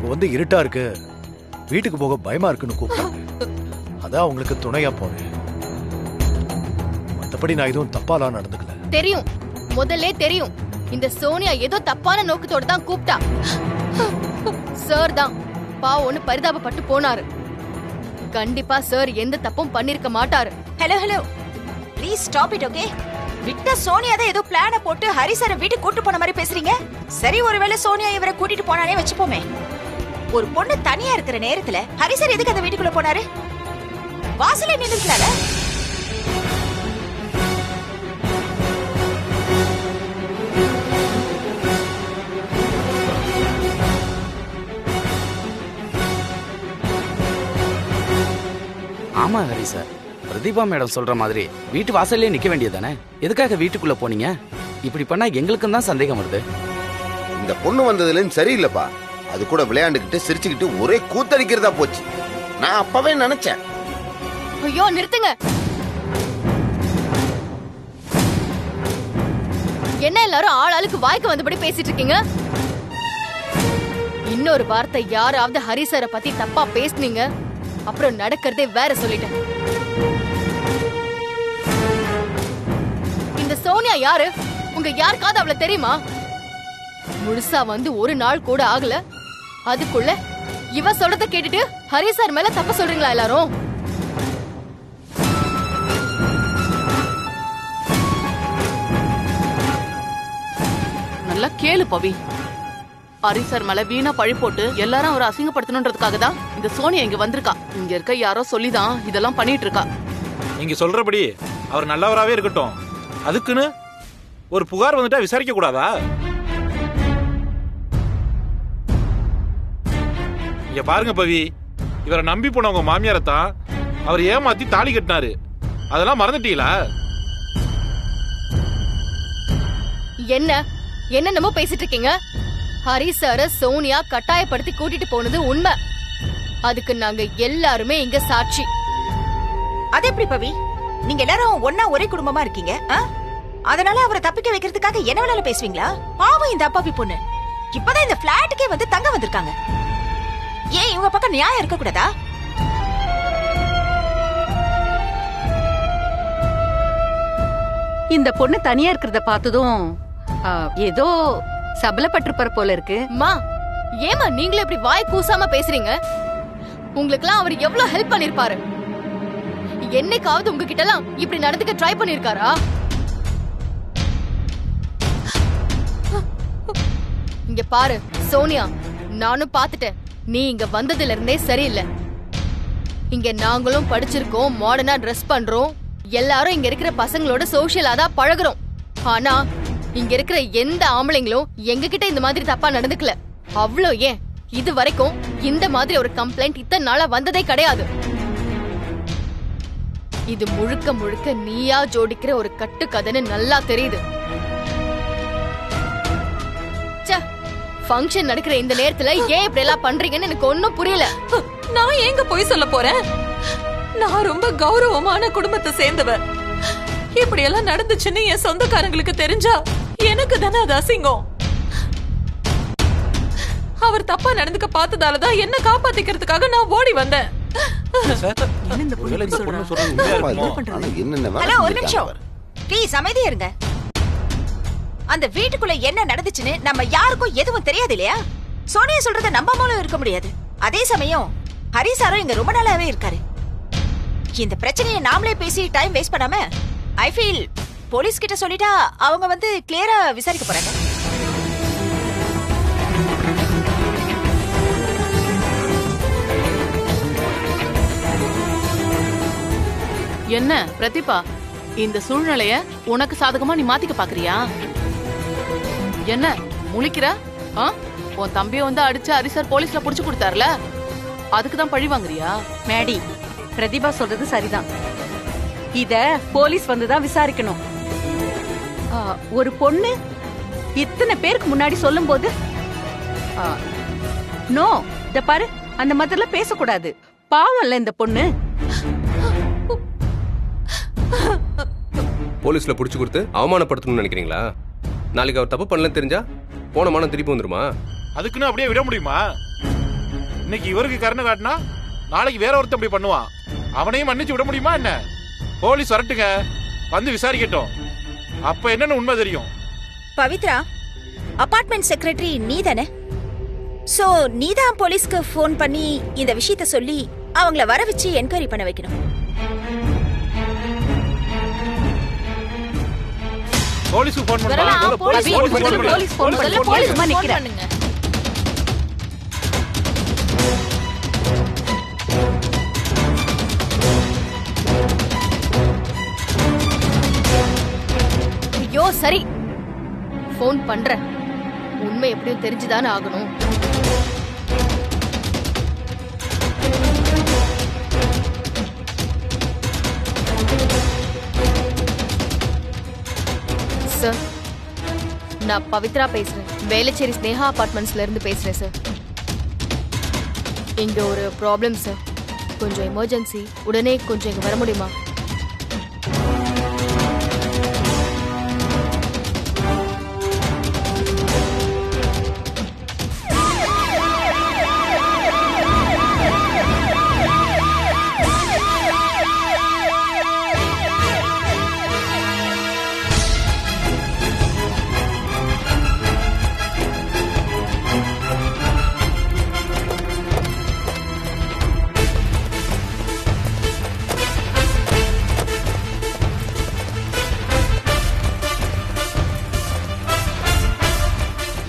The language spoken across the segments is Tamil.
அவங்க வந்து இருட்டா இருக்கு, வீட்டுக்கு போக பயமா இருக்குன்னு கூப்பிட்டாங்க. அதான் உங்களுக்கு துணையா போனேன். மத்தபடி நான் எதுவும் தப்பாலாம் நடந்துக்கல. தெரியும், முதல்ல தெரியும். இந்த சோனியா ஏதோ தப்பான நோக்கத்தோட தான் கூப்பிட்டா. சார் தான் பாவம்னு பரிதாபப்பட்டு போனாரு. கண்டிப்பா சார் எந்த தப்பும் பண்ணிருக்க மாட்டாரு. Hello hello, please stop it. Okay, விட்ட சோனியா தான் ஏதோ பிளான போட்டு ஹரி சாரை வீட்டுக்கு கூட்டு போன மாதிரி பேசுறீங்க. சரி, ஒருவேளை சோனியா இவரை கூட்டிட்டு போனானே வச்சுப்போமே. ஒரு பொண்ணு தனியா இருக்கிற நேரத்துல ஹரி சார் எதுக்கு அந்த வீட்டுக்குள்ள போனாரு? வாசல்ல நின்னுட்டாரா? ஆமா ஹரி சார், பிரதீபா மேடம் சொல்ற மாதிரி வீட்டு வாசல்லே நிக்க வேண்டியதானே? எதுக்காக வீட்டுக்குள்ள போனீங்க? இப்படி பண்ணா எங்களுக்கும் தான் சந்தேகம் வருது. இந்த பொண்ணு வந்ததுலேருந்து சரியில்லைப்பா. அது கூட விளையாண்டுக்கிட்டு சிரிச்சுக்கிட்டு ஒரே கூத்தடிக்கிறதா போச்சு. நான் அப்பவே நினைச்சேன். ஐயோ நிறுத்துங்க. என்ன எல்லாரும் ஆளாளுக்கு வாய்க்கு வந்தபடி பேசிட்டு இருக்கீங்க? இன்னொரு வார்த்தை யாராவது ஹரி சாரை பத்தி தப்பா பேசுனீங்க, அப்புறம் நடக்கிறதே வேற. சொல்லிட்டேன். இந்த சோனியா யாரு? உங்க யாருக்காவது அவளை தெரியுமா? முழுசா வந்து ஒரு நாள் கூட ஆகல, அதுக்குள்ள இவ சொல்றத கேட்டுட்டு ஹரி சார் மேல தப்ப சொல்றீங்களா எல்லாரும்? நல்லா கேளு பவி. ஹரி சார் மேல வீணா பழி போட்டு எல்லாரும் அவரை அசிங்கப்படுத்தணுன்றதுக்காக தான் இந்த சோனியா இங்க வந்திருக்கா. இங்க இருக்க யாரோ சொல்லிதான் இதெல்லாம் பண்ணிட்டு இருக்கா. நீங்க சொல்றபடி அவர் நல்லவராவே இருக்கட்டும், அதுக்குன்னு ஒரு புகார் வந்துட்டா விசாரிக்க கூடாதா? இங்க பாருங்க பவி, இவரை நம்பி போன உங்க மாமியாரத்தான் அவர் ஏமாத்தி தாலி கட்டினாரு. அதெல்லாம் மறந்துட்டீங்களா? என்ன என்னென்னமோ பேசிட்டு இருக்கீங்க? ஹரி சார சோனியா கட்டாயப்படுத்தி கூட்டிட்டு போனது உண்மை. அதுக்கு நாங்க எல்லாருமே இங்க சாட்சி. அது எப்படி பவி? நீங்க எல்லாரும் ஒன்னா ஒரே குடும்பமா இருக்கீங்க. அதனால அவரை தப்பிக்க வைக்கிறதுக்காக என்ன வேணாலும் பேசுவீங்களா? பாவம் இந்த அப்பாவி பொண்ணு இப்பதான் இந்த பிளாட்டுக்கே வந்து தங்க வந்திருக்காங்க. ஏன் இவங்க பக்கம் நியாயம் இருக்க கூடாதா? இந்த பொண்ணு தனியா இருக்கிறத பார்த்ததும் ஏதோ சபலப்பட்டிருப்பார் போல இருக்கு. மா, ஏமா நீங்களும் இப்படி வாய் கூசாம பேசுறீங்க? உங்களுக்குலாம் அவர் எவ்வளவு ஹெல்ப் பண்ணிருப்பாரு. என்னைக்காவது உங்ககிட்ட எல்லாம் இப்படி நடந்துக்க ட்ரை பண்ணிருக்காரா? இங்க பாரு சோனியா, நானும் பாத்துட்டேன். நீ இங்க வந்ததுல இருந்தே சரியில்லை. இங்க நாங்களும் படிச்சிருக்கோம், மாடர்னா ட்ரெஸ் பண்றோம், எல்லாரும் இங்க இருக்கிற பசங்களோட சோசியலா தான் பழகுறோம். ஆனா இங்க இருக்கிற எந்த ஆம்பளைங்களும் எங்க கிட்ட இந்த மாதிரி தப்பா நடந்துக்கல. அவ்வளோ ஏன் இது வரைக்கும் இந்த மாதிரி ஒரு கம்ப்ளைண்ட் இத்தனை நாளா வந்ததே கிடையாது. இது முழுக்க முழுக்க நீயா ஜோடிக்கிற ஒரு கட்டு கதைன்னு நல்லா தெரியுது. ஃபங்க்ஷன் நடக்கிற இந்த நேரத்துல ஏன் இப்படி எல்லாம் பண்றீங்கன்னு எனக்கு ஒன்னும் புரியல. நான் எங்க போய் சொல்ல போறேன்? நான் ரொம்ப கௌரவமான குடும்பத்தை சேர்ந்தவ. இப்படி எல்லாம் நடந்துச்சுன்னு என் சொந்தக்காரங்களுக்கு தெரிஞ்சா எனக்கு தானே அது அசிங்கம். அவர் தப்பா நடந்துக்க பார்த்ததாலதான் என்ன காப்பாத்திக்கிறதுக்காக நான் ஓடி வந்தேன். ஹலோ, ஒரு நிமிஷம் ப்ளீஸ் அமைதியா இருங்க. அந்த வீட்டுக்குள்ள என்ன நடந்துச்சுன்னு நம்ம யாருக்கும் எதுவும் தெரியாது இல்லையா? சோனியா சொல்றத நம்பாமலும் இருக்க முடியாது. அதே சமயம் ஹரி சாரும் இங்க ரொம்ப நாளாவே இருக்காரு. இந்த பிரச்சனையை நாமளே பேசி டைம் வேஸ்ட் பண்ணாம ஐ ஃபீல் போலீஸ் கிட்ட சொல்லிட்டா அவங்க வந்து கிளியரா விசாரிக்க போறாங்க. என்ன பிரதீபா, இந்த சூழ்நிலைய உனக்கு சாதகமா நீ மாத்திக்க பாக்குறியா? என்ன முழிக்கிற? உன் தம்பிய வந்து அடிச்சு ஹரி சார் போலீஸ்ல புடிச்சு கொடுத்தாருல, அதுக்குதான் பழி வாங்குறியா? மேடி, பிரதீபா சொல்றது சரிதான். இத போலீஸ் வந்துதான் விசாரிக்கணும். ஒரு பொண்ணு இத்தனை பேருக்கு முன்னாடி சொல்லும் போது நோ, இத பாரு, அந்த மாதிரிலாம் பேசக்கூடாது. பாவம்ல இந்த பொண்ணு. போலீஸ்ல புடிச்சு கொடுத்து அவமானப்படுத்தணும்னு நினைக்கிறீங்களா? நாளைக்கு அவர் தப்பு பண்ணலன்னு தெரிஞ்சா போன மானம் திருப்பி வந்துருமா? அதுக்குன்னு அப்படியே விட முடியுமா? இன்னைக்கு இவருக்கு கருணை காட்டினா நாளைக்கு வேற ஒருத்தன் இப்படி பண்ணுவான். அவனையும் மன்னிச்சு விட முடியுமா என்ன? போலீஸ் வரட்டுங்க, வந்து விசாரிக்கட்டும். அப்ப என்னன்னு உண்மை தெரியும். பவித்ரா, அபார்ட்மெண்ட் செக்ரட்டரி நீ தானே? சோ நீதான் போலீஸ்க்கு ஃபோன் பண்ணி இந்த விஷயத்த சொல்லி அவங்கள வர வச்சு என்கொயரி பண்ண வைக்கணும். போலீஸ்க்கு ஃபோன் போலீஸ் ஃபோன் பண்ணி நிக்கிறேன். ஐயோ சரி, ஃபோன் பண்றேன். உண்மை எப்படியும் தெரிஞ்சுதானே ஆகணும். சார், நான் பவித்ரா பேசுறேன். வேளச்சேரி ஸ்னேகா அபார்ட்மெண்ட்ஸ்ல இருந்து பேசுறேன் சார். இங்க ஒரு ப்ராப்ளம் சார், கொஞ்சம் எமர்ஜென்சி. உடனே கொஞ்சம் இங்க வர முடியுமா?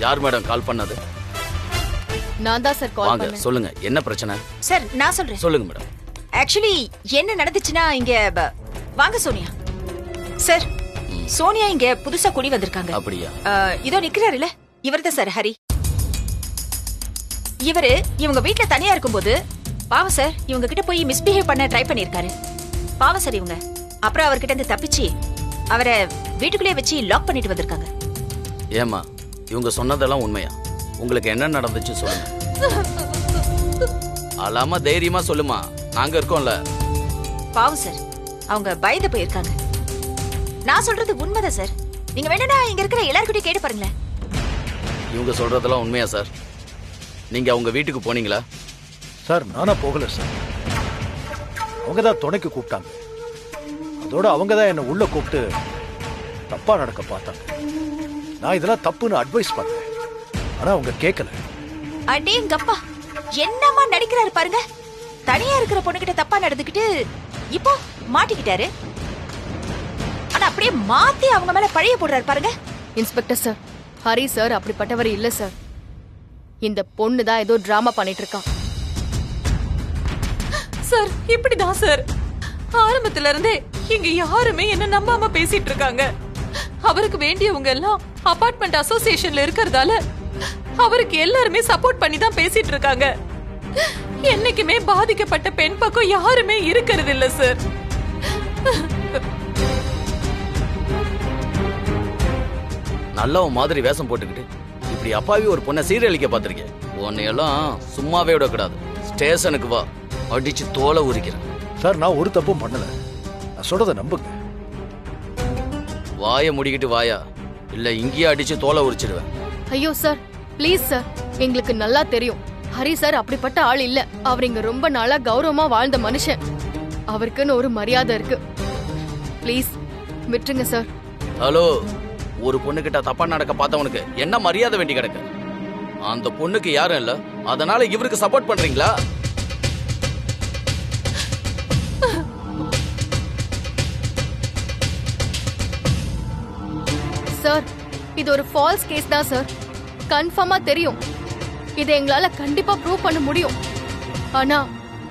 யார் மேடம் கால் பண்ணது? நான் தான் சார் கால் வாங்க பண்ணேன். சொல்லுங்க, என்ன பிரச்சனை? சார் நான் சொல்றேன். சொல்லுங்க மேடம். ஆக்சுவலி என்ன நடந்துச்சுன்னா இங்க வாங்க சோனியா. சார், சோனியா இங்க புதுசா குடி வந்திருக்காங்க. அப்படியா? இதோ நிக்கிறாருல, இவர்தான் சார் ஹரி. இவரு இவங்க வீட்ல தனியா இருக்கும்போது பாவம் சார் இவங்க கிட்ட போய் மிஸ்பிஹேவ் பண்ண ட்ரை பண்ணிருக்காரு. பாவம் சார் இவங்க அப்புறம் அவர்கிட்ட இருந்து தப்பிச்சு அவரை வீட்டுக்குள்ளே வச்சு லாக் பண்ணிட்டு வந்திருக்காங்க. ஏமா இவங்க சொன்னதெல்லாம் உண்மையா? உங்களுக்கு என்ன நடந்துச்சு சொல்லுங்க. அலாம தைரியமா சொல்லுமா, நாங்க இருக்கோம்ல. பாவம் சார், அவங்க பயந்து போயிருக்காங்க. நான் சொல்றது உண்மைதான் சார். நீங்க வேணும்னா இங்க இருக்கிற எல்லாருக்கிட்டையும் கேட்டு பாருங்களேன். இவங்க சொல்றதெல்லாம் உண்மையா சார்? நீங்க அவங்க வீட்டுக்கு போனீங்களா? சார் நானா போகல சார். அவங்க தான் துணைக்கு கூப்பிட்டாங்க. அதோட அவங்க தான் என்ன உள்ள கூப்பிட்டு தப்பா நடக்க பார்த்தாங்க. நான் இதெல்லாம் தப்புன்னு அட்வைஸ் பண்ணேன். ஆனா அவங்க கேட்கல. அடேங்கப்பா, என்னமா நடிக்கிறாரு பாருங்க. தனியா இருக்கிற பொண்ணுகிட்ட தப்பா நடந்துக்கிட்டு இப்போ மாட்டிக்கிட்டாரு. ஆனா அப்படியே மாத்தி அவங்க மேல பழைய போடுறாரு பாருங்க. இன்ஸ்பெக்டர் சார், ஹரி சார் அப்படிப்பட்டவர் இல்ல சார். இந்த பொண்ணு தான் ஏதோ டிராமா பண்ணிட்டு இருக்கான். சார் இப்படிதான் சார் ஆரம்பத்துல இருந்தே இங்க யாருமே என்ன நம்பாம பேசிட்டு இருக்காங்க. அவருக்கு வேண்டியவங்க எல்லாம் அபார்ட்மெண்ட் அசோசியேஷன்ல இருக்கறதால அவருக்கு எல்லாருமே சப்போர்ட் பண்ணி தான் பேசிட்டு இருக்காங்க. என்னைக்குமே பாதிக்கப்பட்ட பெண் பக்கம் யாருமே இருக்கிறது இல்ல சார். நல்லவன் மாதிரி வேஷம் போட்டுக்கிட்டு இப்படி அப்பாவி ஒரு பொண்ணை சீரழிக்க பார்த்திருக்கேன். உன்னையெல்லாம் சும்மாவே விடக்கூடாது. ஸ்டேஷனுக்கு வா, அடிச்சு தோலை உரிக்கிறேன். சார் நான் ஒரு தப்பும் பண்ணல. நான் சொல்றத நம்புங்க. வாயை முடிக்கிட்டு வாயா, இல்ல இங்கேயே அடிச்சு தோலை உரிச்சிடுவேன். ஐயோ சார், ப்ளீஸ் சார், எங்களுக்கு நல்லா தெரியும் ஹரி சார் அப்படிப்பட்ட ஆள் இல்ல. அவர் இங்க ரொம்ப நாளா கௌரவமா வாழ்ந்த மனுஷன். அவருக்குன்னு ஒரு மரியாதை இருக்கு. ப்ளீஸ் விட்டுருங்க சார். ஹலோ, ஒரு பொண்ணுகிட்ட தப்பா நடக்க பார்த்தவனுக்கு என்ன மரியாதை வேண்டி கிடக்கு? அந்த பொண்ணுக்கு யாரும் இல்ல, அதனால இவருக்கு சப்போர்ட் பண்றீங்களா? சார், இது ஒரு ஃபால்ஸ் கேஸ் தான் சார். கன்ஃபார்மா தெரியும். இதை எங்களால கண்டிப்பா ப்ரூவ் பண்ண முடியும். ஆனா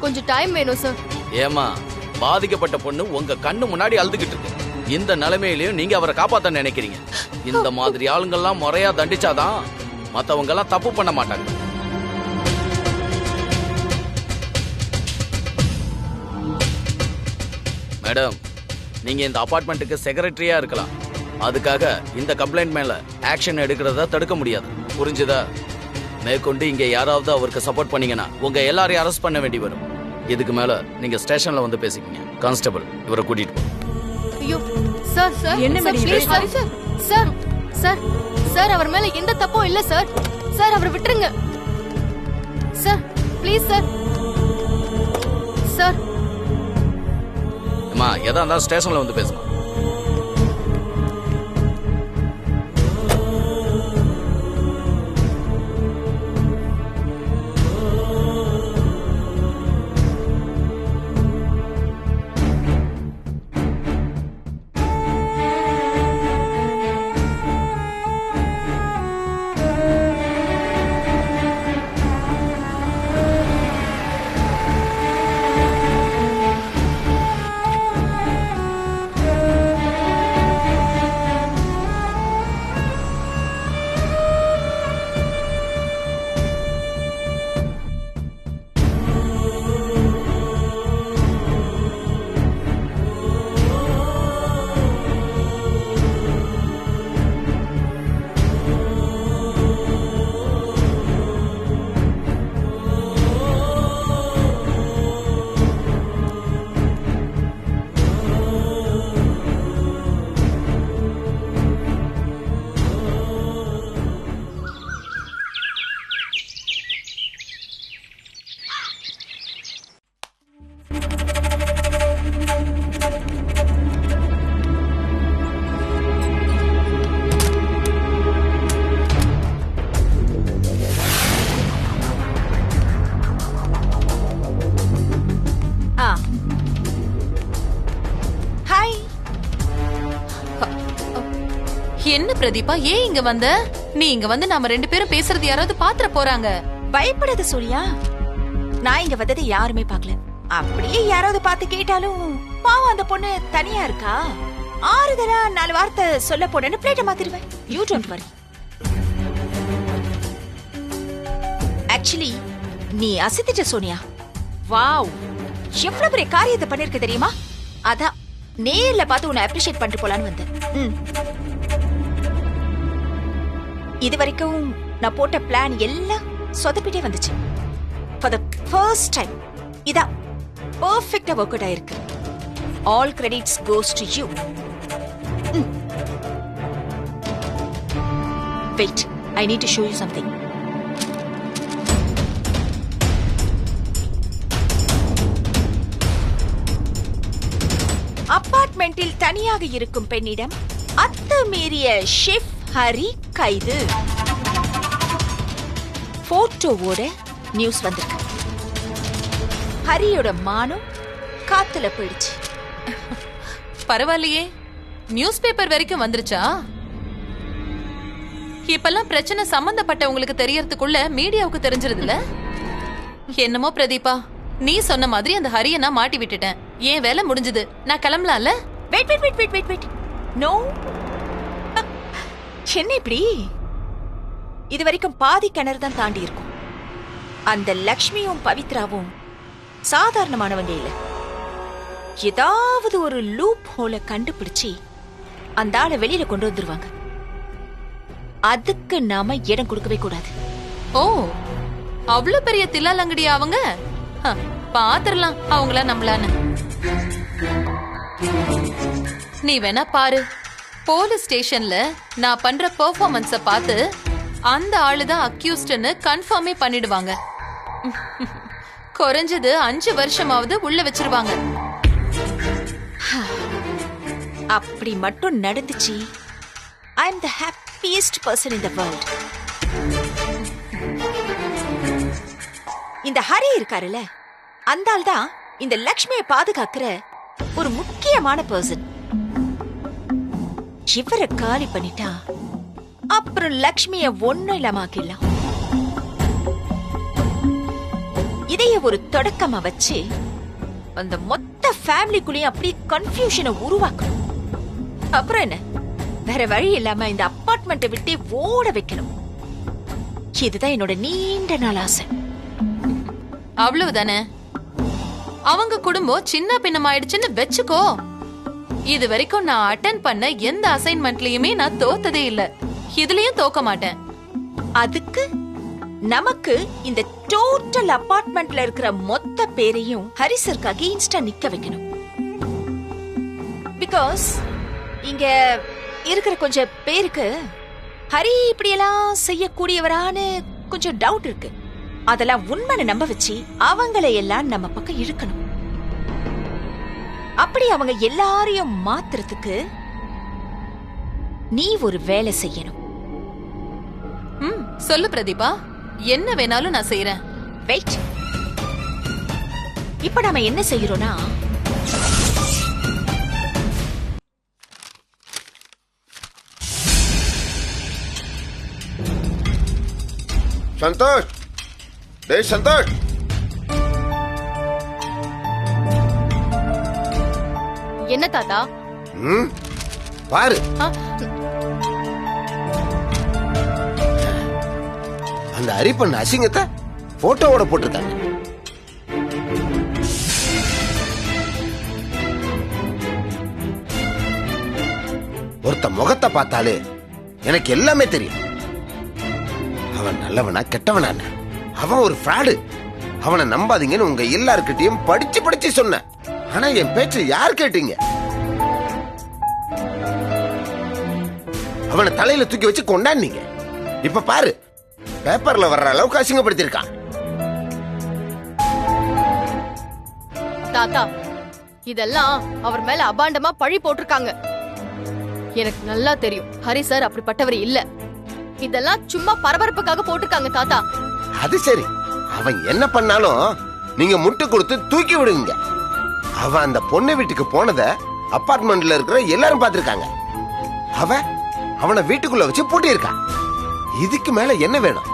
கொஞ்சம் டைம் வேணும் சார். ஏமா, பாதிக்கப்பட்ட பொண்ணு உங்க கண்ணு முன்னாடி அழுதுகிட்டு இருக்கு. இந்த நிலைமையிலயும் நீங்க அவரை காப்பாத்த நினைக்கிறீங்க. இந்த மாதிரி ஆளுங்கெல்லாம் முறையா தண்டிச்சாதான் மத்தவங்க எல்லாம் தப்பு பண்ண மாட்டாங்க. மேடம், நீங்க இந்த அபார்ட்மெண்ட்டுக்கு செக்ரட்டரியா இருக்கலாம். அதுக்காக இந்த கம்ப்ளைண்ட் மேல ஆக்ஷன் எடுக்கிறத தடுக்க முடியாது. புரிஞ்சுதா? மேற்கொண்டு இங்க யாராவது அவருக்கு சப்போர்ட் பண்ணீங்கன்னா உங்க எல்லாரையும் அரெஸ்ட் பண்ண வேண்டி வரும். இதுக்கு மேல நீங்க ஸ்டேஷன்ல வந்து பேசிக்கீங்க. கான்ஸ்டபிள், இவரை கூட்டிட்டு போ. ஐயோ சார், சார் என்ன sir, please, sir sir sir sir அவர் மேல எந்த தப்பும் இல்ல சார். சார் அவரை விட்டுருங்க சார், ப்ளீஸ் சார். சார் அம்மா எதா இருந்தாலும் ஸ்டேஷன்ல வந்து பேசுமா. என்ன பிரதீபா, ஏன் இங்க வந்த? நீ இங்க வந்து நாம ரெண்டு பேரும் பேசுறது யாராவது பாத்திர போறாங்க. பயப்படாத சூர்யா, நான் இங்க வந்தது யாருமே பாக்கல. அப்படியே யாராவது பார்த்து கேட்டாலும் பாவம் அந்த பொண்ணு தனியா இருக்கா, ஆறுதலா 4 வார்த்தை சொல்ல போனேன்னு பிளேட்ட மாத்திருவேன். You don't worry. ஆக்சுவலி நீ அசத்திட்ட சோனியா. வாவ், எவ்வளவு பெரிய காரியத்தை பண்ணிருக்க தெரியுமா? அதான் நேர்ல பார்த்து உன்னை அப்ரிஷியேட் பண்ணிட்டு போலான்னு வந்தேன். இது வரைக்கும் நான் போட்ட பிளான் எல்லாம் சொதப்பிட்டே வந்துச்சு. For the first time இதா பெர்ஃபெக்ட்டா வொர்க் அவுட் ஆயிருக்கு. All credits goes to you. Wait, I need to show you something. அபார்ட்மெண்டில் தனியாக இருக்கும் பெண்ணிடம் அத்துமீறிய ஷெஃப் ஹரி கைது. போட்டோவோட நியூஸ் வந்திருக்கு. ஹரியோட மானம் காத்துல போயிடுச்சு. பரவாயில்லையே, நியூஸ் பேப்பர் வரைக்கும் வந்துருச்சா? இப்பெல்லாம் பிரச்சனை சம்பந்தப்பட்டவங்களுக்கு தெரியறதுக்குள்ள மீடியாவுக்கு தெரிஞ்சிருதுல. என்னமோ பிரதீபா, நீ சொன்ன மாதிரி அந்த ஹரிய நான் மாட்டி விட்டுட்டேன். ஏன் வேலை முடிஞ்சது, நான் கிளம்பலாம்ல? Wait wait wait wait wait wait. No, என்ன இப்படி? இது வரைக்கும் பாதி கிணறு தான் தாண்டி இருக்கும். அந்த லக்ஷ்மியும் பவித்ராவும் சாதாரணமானவங்க இல்ல. ஏதாவது ஒரு லூப் ஹோல கண்டுபிடிச்சு அந்த ஆளை வெளியில கொண்டு வந்துருவாங்க. அதுக்கு நாம இடம் கொடுக்கவே கூடாது. ஓ, அவ்வளவு பெரிய தில்லாலங்கடி அவங்க. பாத்துரலாம் அவங்கள நம்மளான்னு. நீ வேணா பாரு, போலீஸ் ஸ்டேஷன்ல நான் பண்ற பெர்ஃபார்மன்ஸ பார்த்து அந்த ஆளுதான் அக்யூஸ்ட்னு கன்ஃபார்மே பண்ணிடுவாங்க. குறைஞ்சது 5 வருஷமாவது உள்ள வச்சிருவாங்க. அப்படி மட்டும் நடந்துச்சு, I am the happiest person in the world. இந்த ஹரி இருக்காருல்ல, அந்த ஆள் தான் இந்த லக்ஷ்மியை பாதுகாக்கிற ஒரு முக்கியமான பர்சன். இவரை காலி பண்ணிட்டா அப்புறம் லக்ஷ்மிய ஒண்ணும் இல்லாம ஆக்கிடலாம். இதைய ஒரு தொடக்கமா வச்சு அந்த மொத்த ஃபேமிலிக்குள்ளேயும் அப்படி கன்ஃபியூஷனை உருவாக்கணும். அப்புறம் என்ன, வேற வழி இல்லாம இந்த அபார்ட்மெண்ட்டை விட்டு ஓட வைக்கணும். இதுதான் என்னோட நீண்ட நாள் ஆசை. அவ்வளவுதானே? அவங்க குடும்பம் சின்ன பின்னமாயிடுச்சுன்னு வெச்சுக்கோ. இது வரைக்கும் நான் அட்டென்ட் பண்ண எந்த அசைன்மெண்ட்லயுமே நான் தோத்ததே இல்ல, இதுலயும் தோக்க மாட்டேன். அதுக்கு நமக்கு இந்த டோட்டல் அபார்ட்மெண்ட்ல இருக்கிற மொத்த பேரையும் ஹரிசருக்கு அகெயின்ஸ்டா நிக்க வைக்கணும். பிகாஸ் இங்க இருக்கிற கொஞ்சம் பேருக்கு ஹரி இப்படியெல்லாம் செய்யக்கூடியவரான்னு கொஞ்சம் டவுட் இருக்கு. அதெல்லாம் உண்மைன்னு நம்ப வச்சு அவங்களை எல்லாம் நம்ம பக்கம் இழுக்கணும். அப்படி அவங்க எல்லாரையும் மாத்துறதுக்கு நீ ஒரு வேலை செய்யணும். சொல்லு பிரதீபா, என்ன வேணாலும் நான் செய்யறேன். வெயிட். இப்ப நாம என்ன செய்யறோம்னா, சந்தோஷ், டேய் சந்தோஷ், என்ன தாத்தா? பாரு, ஆ, அந்த அரிப்பன் அசிங்கத்தை போட்டோவோட போட்டிருக்காங்க. ஒருத்த முகத்தை பார்த்தாலே எனக்கு எல்லாமே தெரியும். அவன் நல்லவனா கெட்டவனா, அவன் ஒரு ஃப்ராடு. அவனை நம்பாதீங்கன்னு உங்க எல்லார்கிட்டயும் படிச்சு படிச்சு சொன்னேன். ஆனா என் பேச்சு யார் கேட்டீங்க? அவனை தலையில தூக்கி வச்சு கொண்டாடுனீங்க. இப்ப பாரு, பேப்பர்ல வர்ற அளவுக்கு அசிங்கப்படுத்திருக்கான். தாத்தா, இதெல்லாம் அவர் மேல அபாண்டமா பழி போட்டிருக்காங்க. எனக்கு நல்லா தெரியும் ஹரி சார் அப்படிப்பட்டவர் இல்ல. இதெல்லாம் சும்மா பரபரப்புக்காக போட்டிருக்காங்க தாத்தா. அது சரி, அவன் என்ன பண்ணாலும் நீங்க முட்டு கொடுத்து தூக்கி விடுவீங்க. அவன் அந்த பொண்ணு வீட்டுக்கு போனத அபார்ட்மெண்ட்ல இருக்கிற எல்லாரும் பார்த்திருக்காங்க. அவனை வீட்டுக்குள்ள வச்சு பூட்டி இருக்கான். இதுக்கு மேல என்ன வேணும்?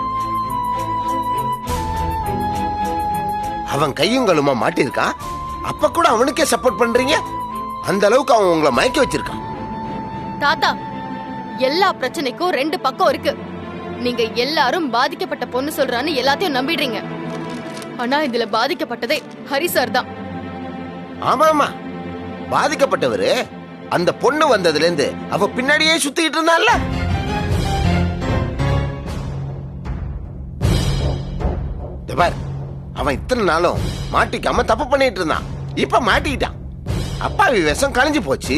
அவன் கையும் களுமா மாட்டிருக்கான். அப்ப கூட அவனுக்கே சப்போர்ட் பண்றீங்க? அந்த அளவுக்கு அவன் உங்களை மயக்க வச்சிருக்கான். தாத்தா, எல்லா பிரச்சனைக்கும் ரெண்டு பக்கம் இருக்கு. நீங்க எல்லாரும் பாதிக்கப்பட்ட பொண்ணு சொல்றான்னு எல்லாத்தையும் நம்பிடுறீங்க. ஆனா இதுல பாதிக்கப்பட்டதே ஹரி சார் தான். ஆமா, பாதிக்கப்பட்டவரு அந்த பொண்ணு வந்ததுல இருந்து அவ பின்னாடியே சுத்திட்டு இருந்தான்ல. பார், அவன் இத்தனை நாளும் மாட்டிக்காம தப்பு பண்ணிட்டு இருந்தான். இப்ப மாட்டிக்கிட்டான். அப்பாவி விஷம் கலைஞ்சு போச்சு.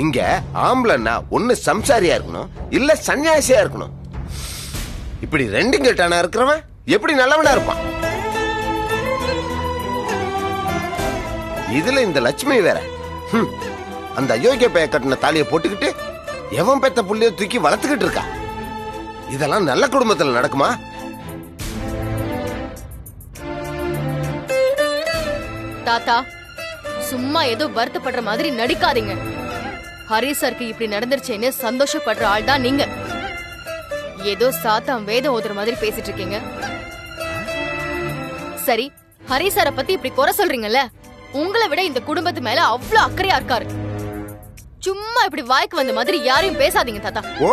இங்க ஆம்பளன்னா ஒண்ணு சம்சாரியா இருக்கணும், இல்ல சன்னியாசியா இருக்கணும். இப்படி ரெண்டும் கேட்டானா இருக்கிறவன் எப்படி நல்லவனா இருப்பான்? இதுல இந்த லட்சுமி வேற, அந்த அயோக்கிய பைய கட்டின தாலியை போட்டுக்கிட்டு எவன் பெத்த புள்ளைய தூக்கி வளர்த்துக்கிட்டு இருக்கா. இதெல்லாம் நல்ல குடும்பத்துல நடக்குமா? தாத்தா, சும்மா ஏதோ வருத்தப்படுற மாதிரி நடிக்காதீங்க. ஹரி சாருக்கு இப்படி நடந்துருச்சேன்னு சந்தோஷப்படுற ஆள் தான் நீங்க. ஏதோ சாத்தாம் வேதம் ஓதுற மாதிரி பேசிட்டு இருக்கீங்க. சரி, ஹரி சாரை பத்தி இப்படி குறை சொல்றீங்கல்ல, உங்களை விட இந்த குடும்பத்து மேல அவ்வளவு அக்கறையா இருக்காரு. சும்மா இப்படி வாய்க்கு வந்த மாதிரி யாரையும் பேசாதீங்க தாத்தா. ஓ,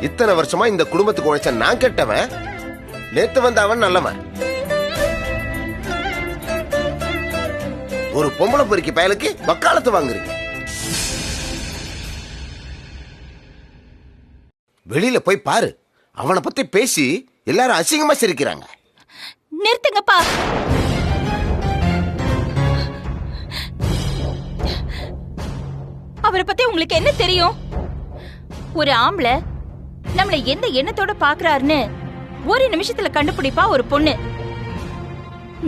இத்தனை வருஷமா இந்த குடும்பத்துக்கு உழைச்ச நான் கெட்டவன், நேத்து வந்த அவன் நல்லவன். ஒரு பொம்பளை பொறுக்கி பயலுக்கு வக்காலத்து வாங்குறீங்க. வெளியில போய் பாரு, அவனை பத்தி பேசி எல்லாரும் அசிங்கமா சிரிக்கிறாங்க. நிறுத்துங்கப்பா. அவரை பத்தி உங்களுக்கு என்ன தெரியும்? ஒரு ஆம்பளை நம்மள எந்த எண்ணத்தோட பாக்குறாருன்னு ஒரு நிமிஷத்துல கண்டுபிடிப்பா ஒரு பொண்ணு.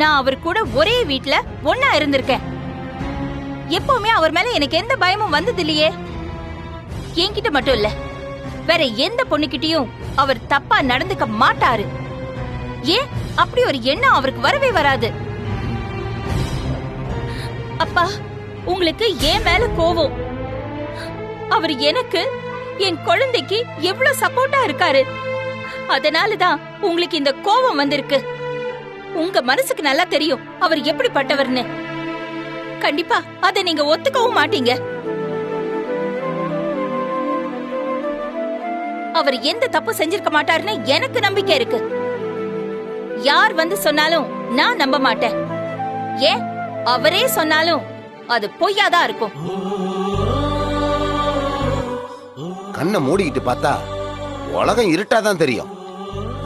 நான் அவர் கூட ஒரே வீட்ல ஒன்னா இருந்திருக்கேன். எப்பவுமே அவர் மேல எனக்கு எந்த பயமும் வந்தது இல்லையே. என்கிட்ட மட்டும் இல்ல, வேற எந்த பொண்ணுகிட்டயும் அவர் தப்பா நடந்துக்க மாட்டாரு. ஏன் அப்படி ஒரு எண்ணம் அவருக்கு வரவே வராது. அப்பா, உங்களுக்கு ஏன் மேல கோவம்? அவர் எனக்கு, என் குழந்தைக்கு எவ்வளவு சப்போர்ட்டா இருக்காரு. அதனாலதான் உங்களுக்கு இந்த கோபம் வந்திருக்கு. உங்க மனசுக்கு நல்லா தெரியும் அவர் எப்படிப்பட்டவர்னு. கண்டிப்பா அதை நீங்க ஒத்துக்கவும் மாட்டீங்க. அவர் எந்த தப்பு செஞ்சிருக்க மாட்டாருன்னு எனக்கு நம்பிக்கை இருக்கு. யார் வந்து சொன்னாலும் நான் நம்ப மாட்டேன். ஏன் அவரே சொன்னாலும் அது பொய்யாதான் இருக்கும். கண்ணை மூடிக்கிட்டு பார்த்தா உலகம் இருட்டாதான் தெரியும்.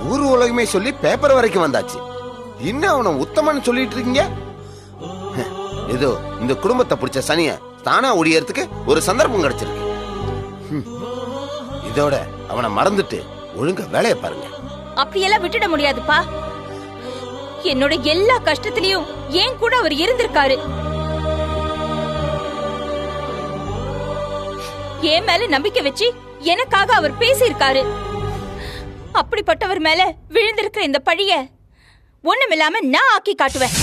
ஊர் உலகமே சொல்லி பேப்பர் வரைக்கும் வந்தாச்சு. இன்னும் அவனை உத்தமன்னு சொல்லிட்டு இருக்கீங்க. ஏதோ இந்த குடும்பத்தை பிடிச்ச சனிய தானா ஒடியறதுக்கு ஒரு சந்தர்ப்பம் கிடைச்சிருக்கு. இதோட அவனை மறந்துட்டு ஒழுங்கா வேலையை பாருங்க. அப்படியெல்லாம் விட்டுட முடியாதுப்பா. என்னோட எல்லா கஷ்டத்திலயும் ஏன் கூட அவர் இருந்திருக்காரு. என் மேல நம்பிக்கை வச்சு எனக்காக அவர் பேசியிருக்காரு. அப்படிப்பட்டவர் மேல விழுந்திருக்கிற இந்த பழிய ஒண்ணுமில்லாம நான் ஆக்கி காட்டுவேன்.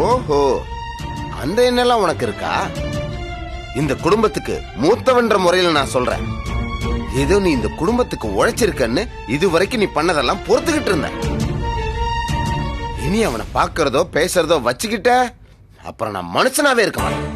ஓஹோ, அந்த எண்ணெல்லாம் உனக்கு இருக்கா? இந்த குடும்பத்துக்கு மூத்தவன்ற முறையில நான் சொல்றேன். ஏதோ நீ இந்த குடும்பத்துக்கு உழைச்சிருக்கன்னு இதுவரைக்கும் நீ பண்ணதெல்லாம் பொறுத்துக்கிட்டு இருந்த. இனி அவனை பாக்குறதோ பேசுறதோ வச்சுக்கிட்ட அப்புறம் நான் மனுஷனாவே இருக்க மாட்டேன்.